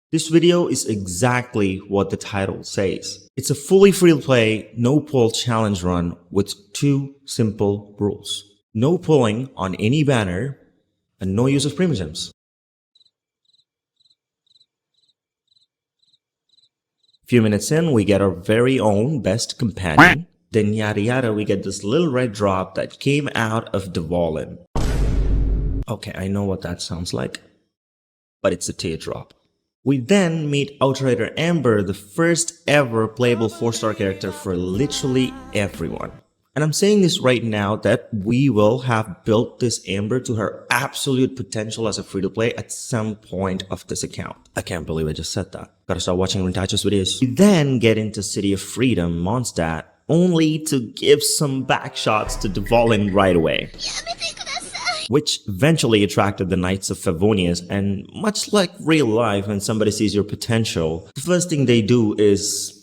This video is exactly what the title says. It's a fully free-to-play, no-pull challenge run with two simple rules. No pulling on any banner and no use of primogems. Few minutes in, we get our very own best companion. Then yada yada, we get this little red drop that came out of Dvalin. Okay, I know what that sounds like, but it's a teardrop. We then meet Outrider Amber, the first ever playable 4-star character for literally everyone. And I'm saying this right now that we will have built this Amber to her absolute potential as a free-to-play at some point of this account. I can't believe I just said that. Gotta start watching Rintach's videos. We then get into City of Freedom, Mondstadt, only to give some backshots to Dvalin right away, which eventually attracted the Knights of Favonius. And much like real life, when somebody sees your potential, the first thing they do is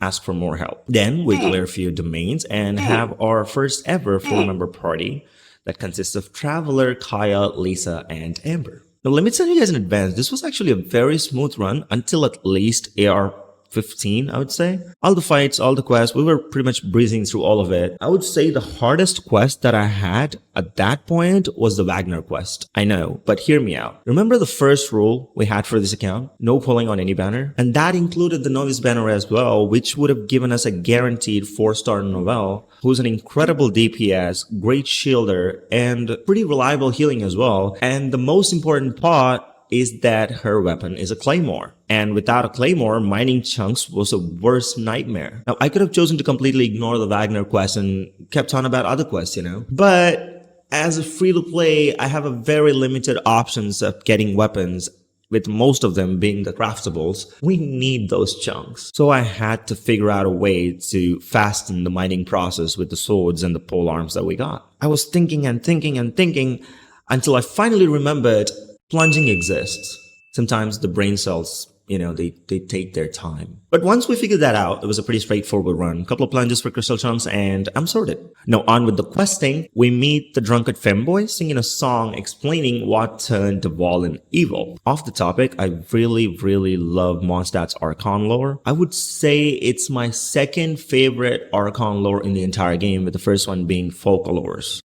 ask for more help. Then we clear a few domains and have our first ever 4-member party that consists of Traveler, Kaya, Lisa, and Amber. Now let me tell you guys in advance, this was actually a very smooth run until at least AR 15, I would say. All the fights, all the quests, we were pretty much breezing through all of it. I would say the hardest quest that I had at that point was the Wagner quest. I know, but hear me out. Remember the first rule we had for this account? No pulling on any banner? And that included the Novice banner as well, which would have given us a guaranteed 4-star Novell, who's an incredible DPS, great shielder, and pretty reliable healing as well. And the most important part is that her weapon is a claymore. And without a claymore, mining chunks was a worst nightmare. Now, I could have chosen to completely ignore the Wagner quest and kept on about other quests, But as a free-to-play, I have a very limited options of getting weapons, with most of them being the craftables. We need those chunks. So I had to figure out a way to fasten the mining process with the swords and the pole arms that we got. I was thinking and thinking and thinking until I finally remembered plunging exists. Sometimes the brain cells, they take their time. But once we figured that out, it was a pretty straightforward run. A couple of plunges for crystal chunks and I'm sorted. Now on with the questing, we meet the drunkard femboy singing a song explaining what turned Dvalin evil. Off the topic, I really love Mondstadt's archon lore. I would say it's my second favorite archon lore in the entire game, with the first one being folklores.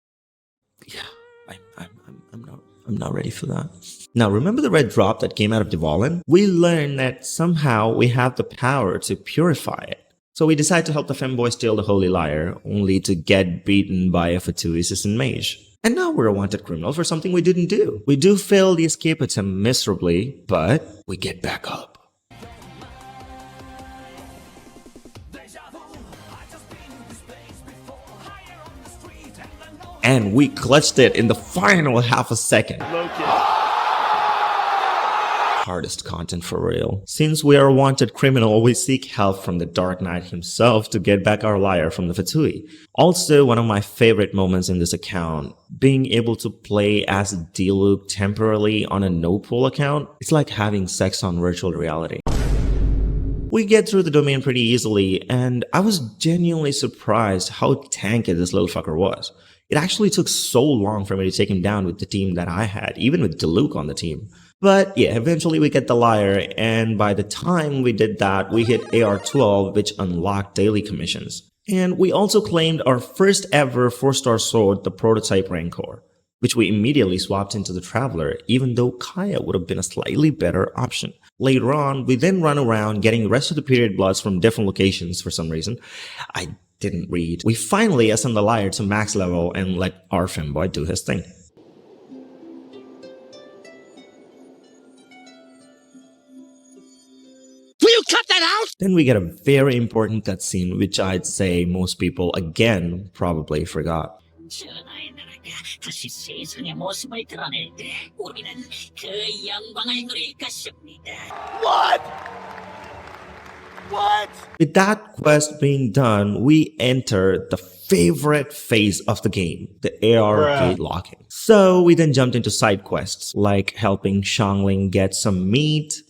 Yeah, I'm not ready for that. Now, remember the red drop that came out of Dvalin? We learned that somehow we have the power to purify it. So we decide to help the femboy steal the holy lyre, only to get beaten by a Fatu assistant mage. And now we're a wanted criminal for something we didn't do. We do fail the escape attempt miserably, but we get back up. And we clutched it in the final half a second. Hardest content for real. Since we are a wanted criminal, we seek help from the Dark Knight himself to get back our lyre from the Fatui. Also, one of my favorite moments in this account, being able to play as Diluc temporarily on a no-pull account, it's like having sex on virtual reality. We get through the domain pretty easily, and I was genuinely surprised how tanky this little fucker was. It actually took so long for me to take him down with the team that I had, even with Diluc on the team. But yeah, eventually we get the lyre, and by the time we did that, we hit AR 12, which unlocked daily commissions. And we also claimed our first ever 4-star sword, the prototype Rancor, which we immediately swapped into the Traveler, even though Kaya would have been a slightly better option. Later on, we then run around getting the rest of the period bloods from different locations for some reason. I didn't read. We finally ascend the lyre to max level and let our femboy do his thing. Will you cut that out? Then we get a very important cutscene, which I'd say most people, again, probably forgot. 다시 세상의 모습을 드러낼 때 우리는 그 영광을 누릴 것입니다. What? With that quest being done, we enter the favorite phase of the game, the AR gate locking. So we then jumped into side quests, like helping Xiangling get some meat,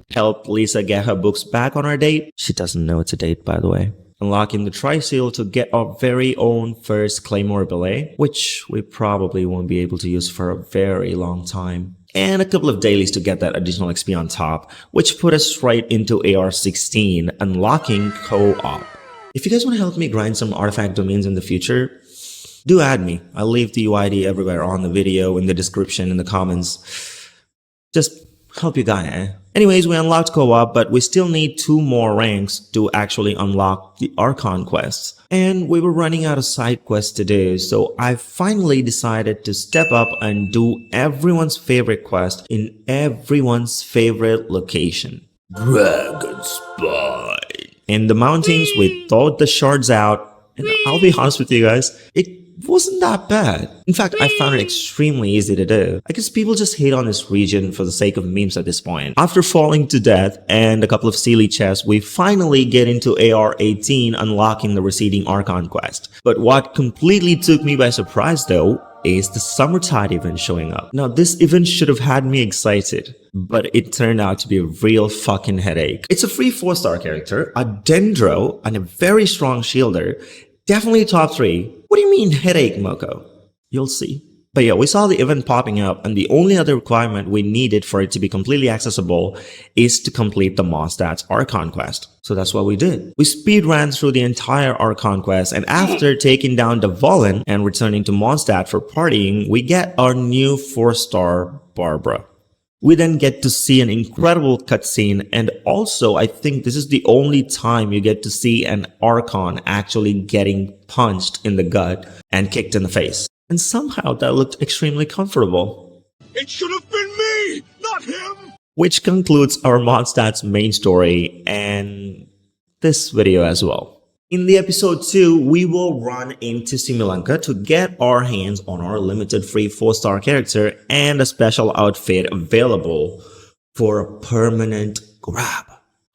help Lisa get her books back on her date. She doesn't know it's a date, by the way. unlocking the tri-seal to get our very own first Claymore Belay, which we probably won't be able to use for a very long time. And a couple of dailies to get that additional XP on top, which put us right into AR-16, unlocking co-op. If you guys want to help me grind some artifact domains in the future, do add me. I'll leave the UID everywhere on the video, in the description, in the comments. Just help you guys, eh? Anyways, we unlocked co-op, but we still need 2 more ranks to actually unlock the Archon quests. And we were running out of side quests to do, so I finally decided to step up and do everyone's favorite quest in everyone's favorite location. Dragonspine. In the mountains, we thawed the shards out, and I'll be honest with you guys, it wasn't that bad. In fact, I found it extremely easy to do. I guess people just hate on this region for the sake of memes at this point. After falling to death and a couple of silly chests, we finally get into AR-18, unlocking the receding Archon quest. But what completely took me by surprise though is the Summertide event showing up. Now this event should have had me excited, but it turned out to be a real fucking headache. It's a free 4-star character, a Dendro, and a very strong shielder. Definitely top 3. What do you mean headache, Moko? You'll see. But yeah, we saw the event popping up, and the only other requirement we needed for it to be completely accessible is to complete the monstad's Archon quest. So that's what we did. We speed ran through the entire Archon quest, and after taking down Dvalin and returning to Mondstadt for partying, we get our new 4-star Barbara. We then get to see an incredible cutscene, and also I think this is the only time you get to see an Archon actually getting punched in the gut and kicked in the face. And somehow that looked extremely comfortable. It should have been me, not him! Which concludes our Mondstadt's main story and this video as well. In the episode 2, we will run into Simulanka to get our hands on our limited free 4-star character and a special outfit available for a permanent grab.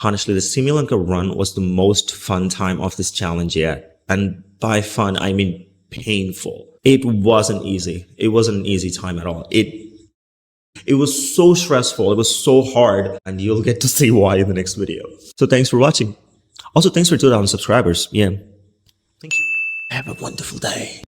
Honestly, the Simulanka run was the most fun time of this challenge yet. And by fun, I mean painful. It wasn't easy. It wasn't an easy time at all. It was so stressful. It was so hard. And you'll get to see why in the next video. So thanks for watching. Also, thanks for 2,000 subscribers. Yeah. Thank you. Have a wonderful day.